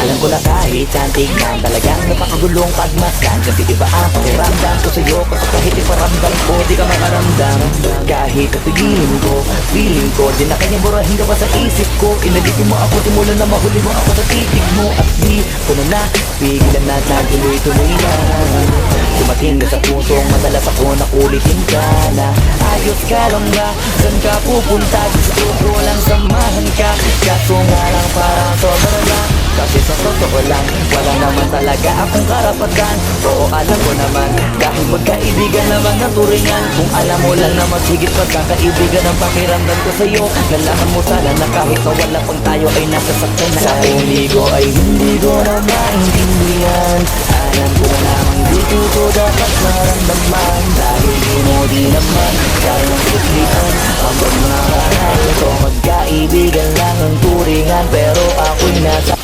Alam ko na kahit saan tignan, talagang napakagulong pagmasdan. Kasi iba ang pakiramdam ko sa'yo, kasi kahit iparamdam ko, di ka makaramdam. Kahit kapigilin ko, feeling ko, di na kanya burahin ka pa sa isip ko. Inalitin mo ako, simulan na mahuli mo ako sa titig mo. At di ko na pigilan na tuloy-tuloy na. Dumating ka sa pusong madalas ako nakulitin ka na. Ayos ka lang ba? Saan ka pupunta? Gusto ko lang samahan ka. Kaso nga lang parang sobra lang. Kasi sa totoo lang, wala naman talaga akong karapatan. Oo, alam ko naman, dahil magkaibigan naman ang turingan. Kung alam mo lang na mas higit pagkakaibigan ang pakiramdam ko sa'yo, nalaman mo sana na kahit na wala pang tayo ay nasasaktan na. Sa umigo ay hindi ko na maintindihan. Alam ko na namang dito ko dapat maramdaman. Dahil di mo di naman kayang suklian hanggang mga kanal ko. Magkaibigan lang ang turingan, pero ako'y nasa